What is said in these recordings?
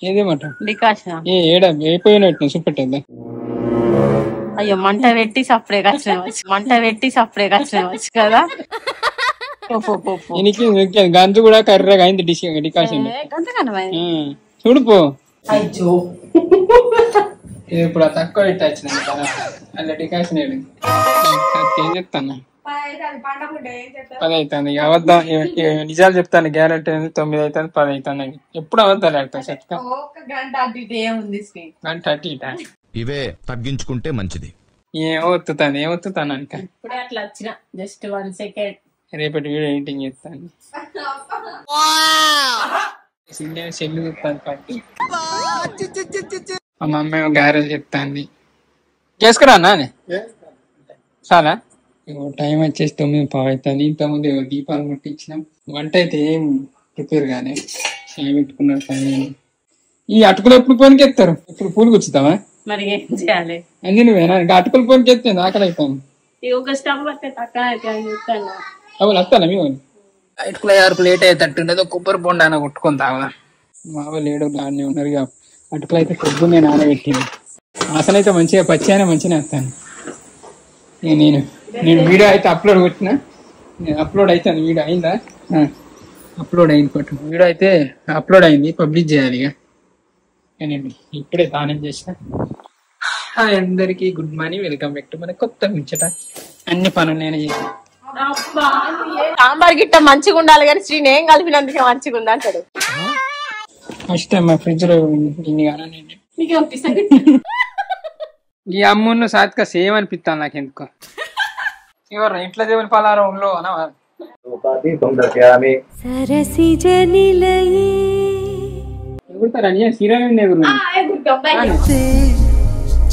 ఏదేమాట ఏడైపోయినట్టు చూపెట్టేద్దా? అయ్యో మంట పెట్టి సప్పుడే కచ్చినవచ్చు కదా. గంజు కూడా కర్రగా అయింది డికాషన్ చూడుపో. ఇప్పుడు తక్కువ పెట్టి వచ్చింది అలా డికాషన్ ఏం చెప్తాను 10 అవుతుంది. అబద్ధం నిజాలు చెప్తాను గ్యారెంటీ 9 అవుతుంది 10 అవుతుంది. ఎప్పుడు అబద్ధాలు ఆడతాను చెప్తా. గంట అటు ఇవే తగ్గించుకుంటే మంచిది. ఏమొత్తుతాను అనుక అట్లా వచ్చిన జస్ట్ 1 సెకండ్. రేపటి వీడియో ఎడిటింగ్ చేస్తాను. సెల్లు చెప్తాను పట్టి మా మమ్మీ గారెలు చెప్తాంది. చేసుకురా నానే చాలా. టైం వచ్చేసి 9:15 అవుతుంది. ఇంతకుముందు దీపాలు ముట్టించినాం. వంట అయితే ఏం ప్రిపేర్ గానే చాయ్ పెట్టుకున్నారు. ఈ అటుకులు ఎప్పుడు పోనికెత్తారు? ఇప్పుడు పూలు కూర్చుతావా? మరి ఏం చేయాలి? అన్ని నువ్వేనా? అటుకులు పోనికెత్తాను ఆకలి అవుతాను. అవును వస్తానా మీ వాళ్ళు అటుకుల ఆరుకు లేట్ అయ్యేటట్టు కొబ్బరి బొండాన కొట్టుకొని తాగుదా. మా వాళ్ళు ఏడు నాన్నే ఉన్నారు. అటుకులు అయితే పొద్దున్నే నానబెట్టింది. అసలు అయితే మంచిగా పచ్చి అయినా మంచిగా వేస్తాను. నేను వీడియో అయితే అప్లోడ్ కొట్టిన. అప్లోడ్ అవుతుంది. వీడియో అయిందా? అప్లోడ్ అయింది. వీడియో అయితే అప్లోడ్ అయింది. పబ్లిష్ చేయాలి. ఇక నేను ఇప్పుడే దానం చేసిన. అందరికి good morning, welcome back to మన కొత్త ముచ్చట. అన్ని పనులు నేను చేసాను. సాంబార్ గిట్ట మంచిగా ఉండాలి కానీ శ్రీని ఏం కలిపినందుకే మంచిగా ఉంది అంటాడు. ఫస్ట్ టైం మా ఫ్రిడ్జ్ లో ఈ అమ్మును సాత్క సేమ్ అనిపిస్తాను నాకు. ఎందుకో ఎవరు ఇంట్లో దేవుని పలారంలో ఎవరుతారని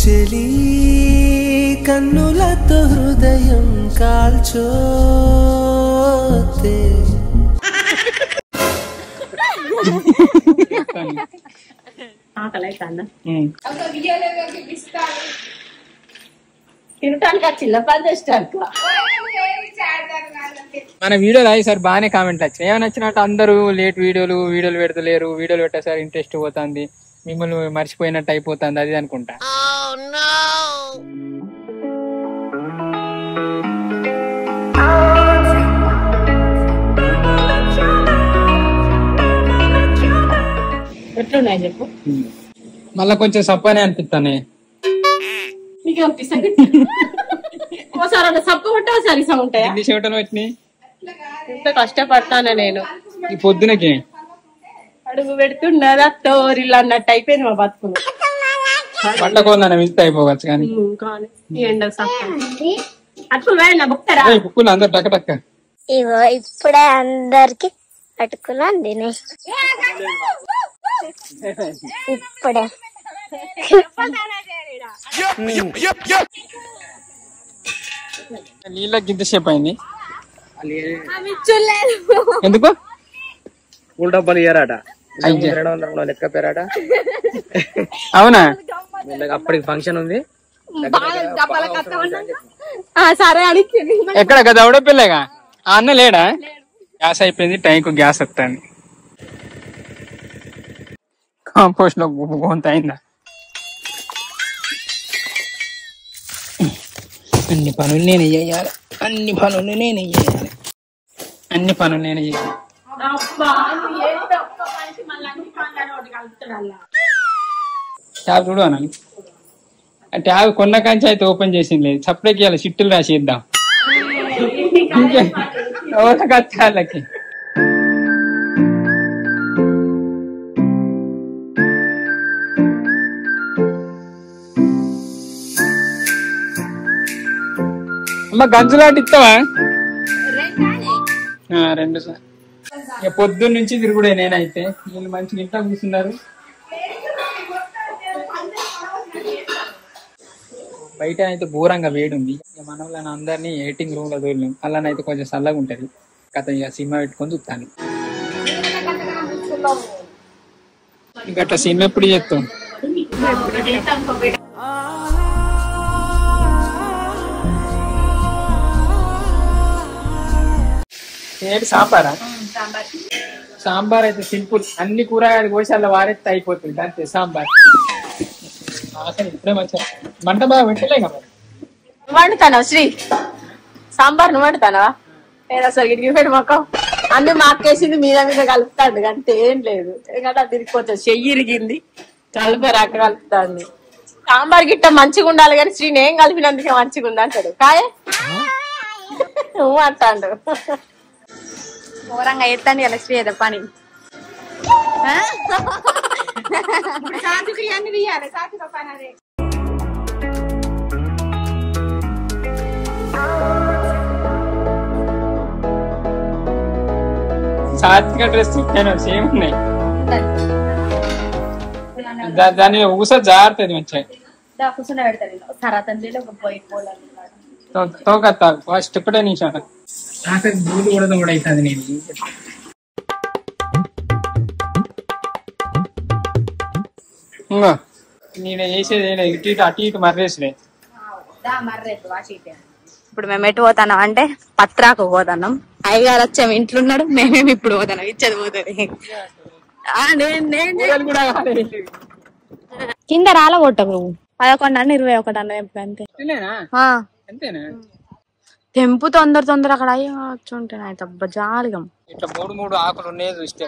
చెలి కన్నులతో హృదయం కాల్చోతే మన వీడియోలు అయ్యేసారి బాగానే కామెంట్లు వచ్చినాయి. ఏమైనా నచ్చినట్టు అందరూ లేట్ వీడియోలు పెడతలేరు, వీడియోలు పెట్టేసారి ఇంట్రెస్ట్ పోతుంది, మిమ్మల్ని మర్చిపోయినట్టు అయిపోతుంది అది అనుకుంటా. ఎట్లున్నాయి చెప్పు. మళ్ళా కొంచెం సప్పనే అనిపిస్తానే. ఎంత కష్టపడతానా నేను. ఈ పొద్దునకి అడుగు పెడుతున్నదా తోరిల్లు అన్నట్టు అయిపోయింది మా బతుకులు. పంటకోందని మిస్ అయిపోవచ్చు కానీ బుక్కులు అందరు టక్క టక్క. ఇగో ఇప్పుడే అందరికి అటుకులు అందినాయి. ఇప్పుడే నీళ్ళకి ఇంతసేపు అయింది. ఎందుకు డబ్బులు ఇయ్యారట, 200 లెక్క పేరాట. అవునా? అప్పటికి ఫంక్షన్ ఉంది. సరే అని ఎక్కడ కదా ఎవడో పిల్లగా అన్న లేడా? గ్యాస్ అయిపోయింది, టైంకు గ్యాస్ వస్తుంది. కాంపోస్ట్ లో కొంత అయిందా? అన్ని పనులు నేను చేయాలి. ట్యాబ్ చూడు అన్న. ట్యాబ్ కొన్న కాంచి అయితే ఓపెన్ చేసింది లేదు. సప్లైకి ఇవ్వాలి, చిట్టులు రాసిద్దాం వాళ్ళకి. అమ్మ గంజులాంటి ఇస్తావా? 2 సార్. ఇక పొద్దున్న నుంచి తిరుగుడే. నేనైతే వీళ్ళు మంచిగా ఇంట్లో కూర్చున్నారు. బయట అయితే ఘోరంగా వేడి ఉంది. ఇక మన వాళ్ళని అందరినీ ఎడిటింగ్ రూమ్ లో దూరం. అలానైతే కొంచెం చల్లగా ఉంటది. కథ ఇక సినిమా పెట్టుకొని చూస్తాను. గట్లా సినిమా ఎప్పుడు చేస్తాం? ఏంటి సాంబారా? సాంబార్ అయితే సింపుల్, అన్ని కూరగాయలు కోసి అలా వారెత్తే అయిపోతుంది అంతే సాంబార్. అసలు ఇప్పుడే మంచిగా మంట బాగా పెట్టలే కదా. వండుతానా శ్రీ? సాంబార్ నువ్వు వండుతానా? లేదా అసలు గిడికి పెట్టి మొక్క అన్ని మాకేసింది మీద మీద కలుపుతాడు అంతే, ఏం లేదు. ఎందుకంటే తిరిగిపోతుంది, చెయ్యి ఇరిగింది, కలిపారాక కలుపుతాంది. సాంబార్ గిట్ట మంచిగా ఉండాలి కానీ శ్రీని ఏం కలిపినందుకే మంచిగా ఉంది అంటాడు. కాయే నువ్వు అంటాడు. ఘోరంగా ఎత్తండి ఇలా శ్రీ ఏదో పని. సాత్విక డ్రెస్ సేమ్ ఉన్నాయి. దాని ఊస జారుతుంది మంచిగా. కూర్చుని పెడతాను తర్వాత పోయి తోక ఫస్ట్ ఇప్పుడే నిమిషం నాకు దూలు కూడా అవుతుంది. నేను వేసేది ఇటు ఇటు అటు ఇటు మర్రేసులే. ఇప్పుడు మేము ఎటు పోతాం అంటే పత్రాకు పోతున్నాం. అయ్యగారు వచ్చాము, ఇంట్లోన్నాడు, మేమేమి ఇప్పుడు పోతాం, ఇచ్చేది పోతుంది. కింద రాల కొట్టకు నువ్వు. 11 అన్న 21 అన్న అంతే. తెంపు తొందర అక్కడ అయ్యో వచ్చుంటాను అయితే అబ్బా జాలిగం. ఇట్లా 3 ఆకులు ఉన్నాయి చూస్తే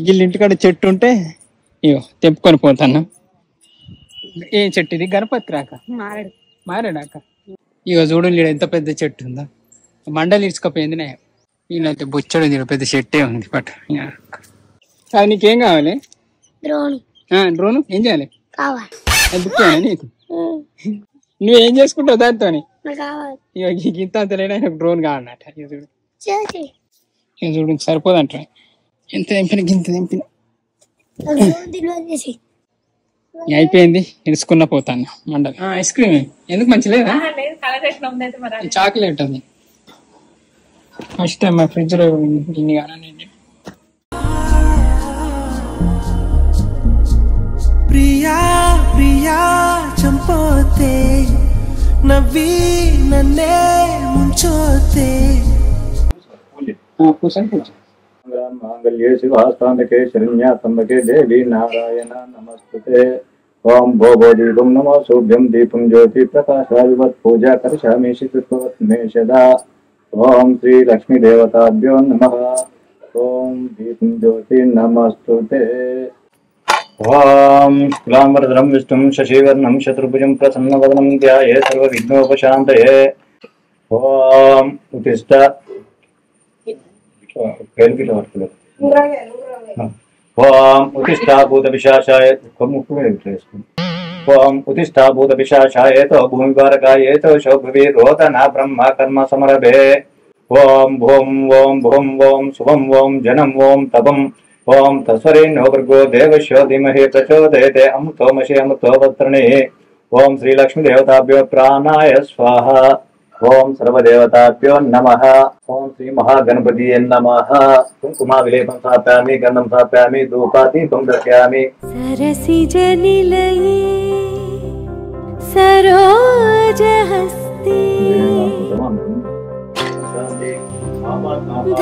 గిల్లి ఇంటికాడ చెట్టు ఉంటే ఇగో తెంపుకొని పోతాను. ఏం చెట్టు ఇది? గణపతి రాక మారేడాక. ఇగో చూడు ఎంత పెద్ద చెట్టు ఉందా, మండలి ఇసుకపోయింది. నేనైతే బొచ్చడు పెద్ద చెట్టే ఉంది. పట్టు అది నీకేం కావాలి? డ్రోన్ ఏం చేయాలి? బుక్కేనా నీకు? నువ్వేం చేసుకుంటావు దాంతో? ఇంత అంతలేనా డ్రోన్ కావాలన్నట. చూడు చూడు సరిపోదంట. ఎంత తెంపిన గింత తెంపిన అయిపోయింది. ఇడుచుకున్న పోతాను మండలి. ఐస్ క్రీమ్ ఎందుకు మంచి లేదా? చాక్లెట్ అది ఫస్ట్ టైం మా ఫ్రిడ్జ్ లో ఇన్ని కానీ. ప్రియా ప్రియా చంపోతే నవ్వి నన్నే ముంచోతే. मांगल्ये शिवास्तांडके शरण्यात्मके देवी नारायण नमस्तुते. ओम भोगो दीपं नमो शुभ्यं दीपं ज्योति प्रकाशाविवत् पूजा करिष्यामि शितुत्ववत् मे सदा. ओम श्री लक्ष्मी देवताभ्यो नमः. ओम दीपं ज्योति नमस्तुते. ओम शुक्लांबरधरं विष्णुं शशिवर्णं चतुर्भुजं प्रसन्नवदनं ध्याये सर्वविघ्नोपशान्तये. ओम उत्तिष्ठ ओम उत्तिष्ठाभूत पिशाचाय ओम उत्तिष्ठाभूत पिशाचाय तो भूमिभारकाय तो शोभवे रोदना ब्रह्म कर्म समरभे. ओम भूम ओम भूम ओम शुभम ओम जनम ओम तपम ओम तस्वरे नो भर्गो देवस्यो धीमहि प्रचोदयते. अमृतोमसि अमृतो वत्रणि. ओम श्री लक्ष्मी देवताभ्यो प्राणाय स्वाहा. ओम सर्वदेवताभ्यो नमः. ओम श्री महागणपतिये नमः. कुंकुमा विलेपं स्थापयामि, गन्धं स्थापयामि, धूपादीपं दर्शयामि. सरसिजनिलये सरोजहस्ते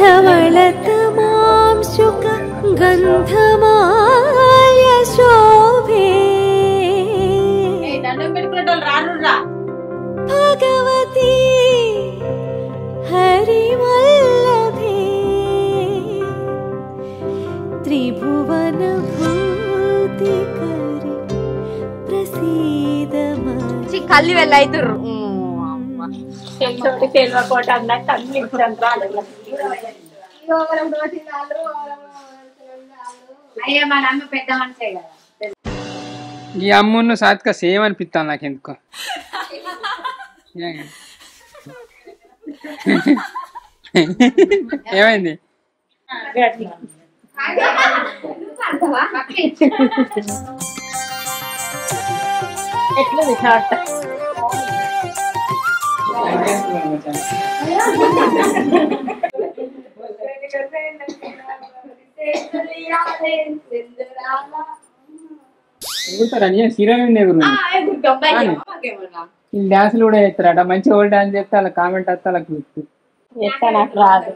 धवलतमां सुगन्धमाल्य शोभे. भगवती हरिवल्लभे त्रिभुवन भूतिकरि प्रसीद मम. కళ్ళు వెళ్ళైతుర్రు తెలివకోట అన్నట్టు అన్ని అయ్యా మా అమ్మ పెద్ద మనిషే కదా. ఈ అమ్మును సాత్క సేమ్ అనిపిస్తాను నాకు ఎందుకో. ఏమైంది? ఎట్లుంది షార్ట్? డాన్సులు కూడా చేస్తారట. మంచిగా ఓల్డ్ డాన్స్ చేస్తే అలా కామెంట్ వస్తే అలా ఎట్లా నాకు రాదు.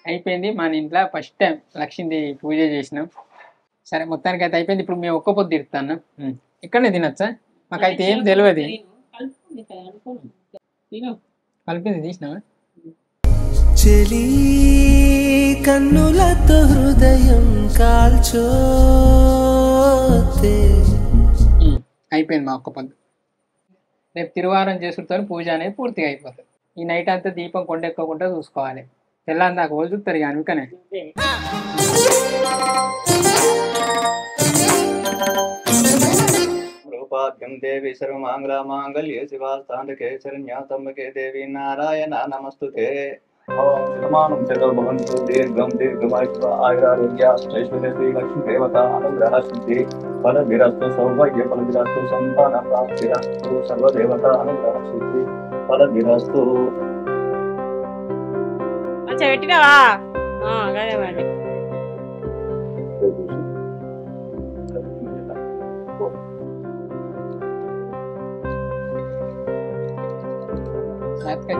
అయిపోయింది మన ఇంట్లో ఫస్ట్ టైం లక్ష్మీదేవి పూజ చేసినాం. సరే మొత్తానికి అయితే అయిపోయింది. ఇప్పుడు మేము ఒక్క పొద్దు తిరుతాను. ఇక్కడనే తినచ్చా? మాకైతే ఏం తెలియదు. కలిపింది తీసినావా? చెలి కన్నులతో హృదయం కాల్చోతే. అయిపోయింది మా ఒక్క పొద్దు. రేపు తిరువారం చేసుకుంటే పూజ అనేది పూర్తిగా అయిపోతుంది. ఈ నైట్ అంతా దీపం కొండెక్కకుండా చూసుకోవాలి. తెల్లని దాకా వాళ్ళు చూస్తారు ఇక అందుకనే. రూపాభ్యం దేవి సర్వమాంగళ మాంగళ్యే శివాస్తాండకే శరణ్యాత్మకే దేవి నారాయణ నమస్తుతే. ఓం శతమానం శతో భవంతు దీర్ఘం దీర్ఘమాయుష్య ఆయురారోగ్యాష్టైశ్వర్య శ్రీ లక్ష్మీ దేవత అనుగ్రహ సిద్ధి ఫలభిరస్తు సౌభాగ్య ఫలభిరస్తు సంతాన ప్రాప్తిరస్తు సర్వదేవత అనుగ్రహ సిద్ధి ఫలభిరస్తు. మంచిగా పెట్టినావా?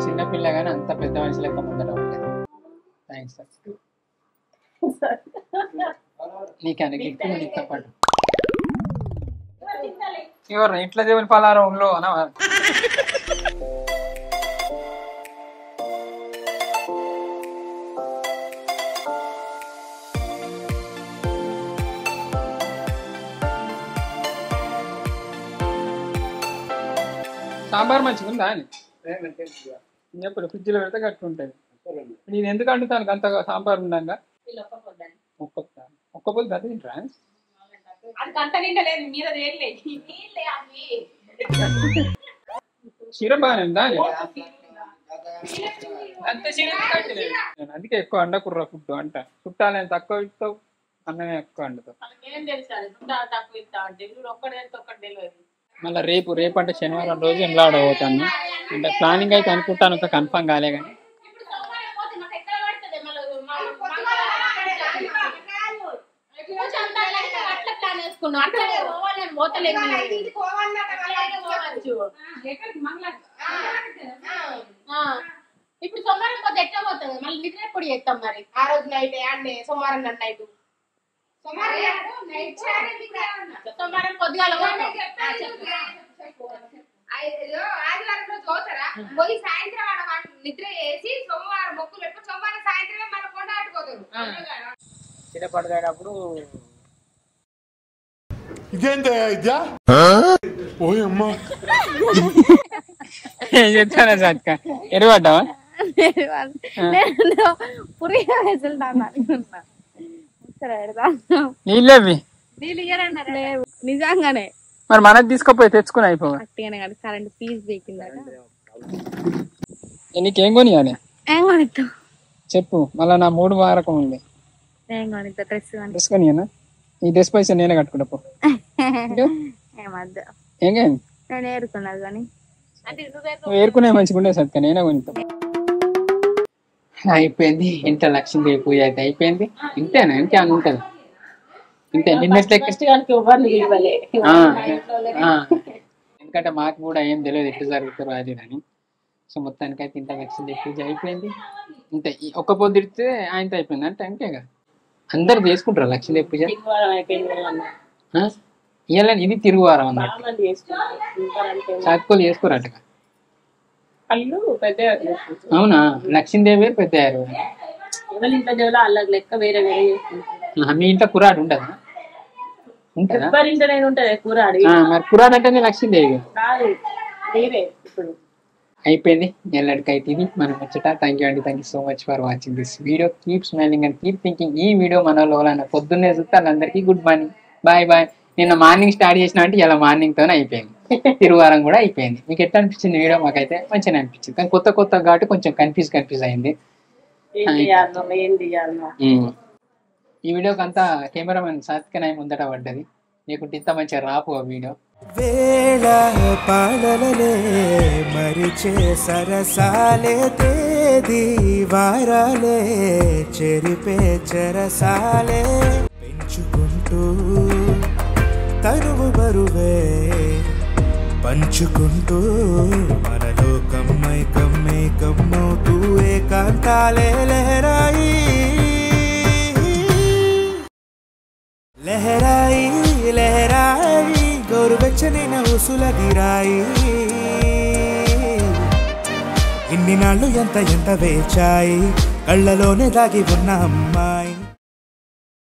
చిన్న పిల్ల గానీ అంత పెద్ద మనిషి లెక్క ముందర ఉంటుంది. Thanks sir. నీకన్నా గిఫ్ట్ నీతో పాటు ఎవరు ఇంట్లో దేవుని పలారంలో అనా? సాంబార్ మంచిగా ఉందా అని చెప్పరు. ఫ్రిడ్జ్లో పెడితే కట్టుకుంటుంది. నేను ఎందుకు అంటుతాను అంత సాంబార్ ఉండంగా? ఒక్క పొద్దు గత తింటరా? చీర బాగానే ఉందా? అందుకే ఎక్కువ అండకుర్ర ఫుడ్ అంట. చుట్టాలని తక్కువ ఇస్తావు, అన్నమే ఎక్కువ వండుతావు. మళ్ళీ రేపు అంటే శనివారం రోజు ఇంట్లో ఆడబోతాను. అంటే ప్లానింగ్ అయితే అనుకుంటాను, ఇంకా కన్ఫర్మ్ కాలే కానీ. ఇప్పుడు సోమవారం పోతే ఎట్లా పోతుంది? మళ్ళీ నిద్ర ఎప్పుడు చేస్తాం మరి? ఆ రోజు నైట్ అంటే సోమవారం నైట్ సోమవారం పొద్దుగాల ఆదివారం రోజు పోతారా? పోయి సాయంత్రం నిద్ర చేసి సోమవారం మొక్కులు పెట్టుకుని సోమవారం సాయంత్రమే మన కొండ ఆడుకోతారు. చిన్నపడేటప్పుడు ఇదేంటే ఇద్యా ఓయమ్మా చెప్తానా సాత్క ఎరువడ్డావా? నీళ్ళేవి నిజంగానే మరి మనది తీసుకపోయి తెచ్చుకుని అయిపోవా? Current fee బీకిందట. నీకేం కొనియాలి ఏం కొనిస్తావు చెప్పు. మళ్ళా నా 3 వారకం ఉంది. ఏం కొనిస్తా? డ్రెస్ కొనియనా? ఈ డ్రెస్ పైసా నేనే కట్టుకుంటా పో. ఏమద్దు, ఏం కానీ నేను ఏరుకున్నాను కానీ నువ్వు ఏరుకునే మంచిగా ఉండే సత్క నేనే కొనిస్తా. అయిపోయింది ఇంట్లో లక్ష్మీదేవి పూజ అయితే అయిపోయింది. ఇంతేనా? ఇంకే ఉంటుంది ఇంతే. ఎందుకంటే మాకు కూడా ఏం తెలియదు ఎట్లా జరుగుతారో అది అని. సో మొత్తానికి అయితే ఇంట్లో లక్ష్మీదేవి పూజ అయిపోయింది. ఇంతే. ఒక్క పొద్దుడితే ఆయనతో అయిపోయింది అంటే అంతేగా. అందరు చేసుకుంటారు లక్ష్మీదేవి పూజ. ఇవాళ ఇది తిరుగువారం అన్నట్టు. సాత్కోలు చేసుకోరటగా. అవునా? లక్ష్మీదేవి పెద్దయ్యారు. మీ ఇంట్లో కురాడు ఉండదా? ఉంటుందా? మరి కురాడు అంటేనే లక్ష్మీదేవి. అయిపోయింది ఎల్లడికైతే ఇది మనం వచ్చట. థ్యాంక్ యూ అండి. Thank you so much for watching this video. Keep smiling and keep thinking. ఈ వీడియో మన వాళ్ళ పొద్దున్నే చూస్తే వాళ్ళందరికీ గుడ్ మార్నింగ్, బాయ్ బాయ్. నిన్న మార్నింగ్ స్టార్ట్ చేసిన అంటే ఇలా మార్నింగ్ తోనే అయిపోయింది. తిరువారం కూడా అయిపోయింది. మీకు ఎట్లా అనిపించింది వీడియో? మాకైతే మంచిగా అనిపించింది. కానీ కొత్త కాబట్టి కొంచెం కన్ఫ్యూజ్ అయింది. ఈ వీడియోకి అంతా కెమెరామెన్ సాత్వికనాయ ముందట పడ్డది. లేకుంటే ఇంత మంచిగా రాపు ఆ వీడియో. వేళ పాలలనే మరిచే సరసాలే తేదీ వారాలే చెరిపే చెరసాలే పెంచుకుంటూ తనువు బరువే పంచుకుంటూ మన లోకం మైకం మేకమవుతూ ఏకాంతాలే లహరాయి లహరాయి లహరాయి గోరువెచ్చని ఉసులగిరాయి ఇన్ని నాళ్ళు ఎంత వేచాయి కళ్ళలోనే దాగి ఉన్న అమ్మాయి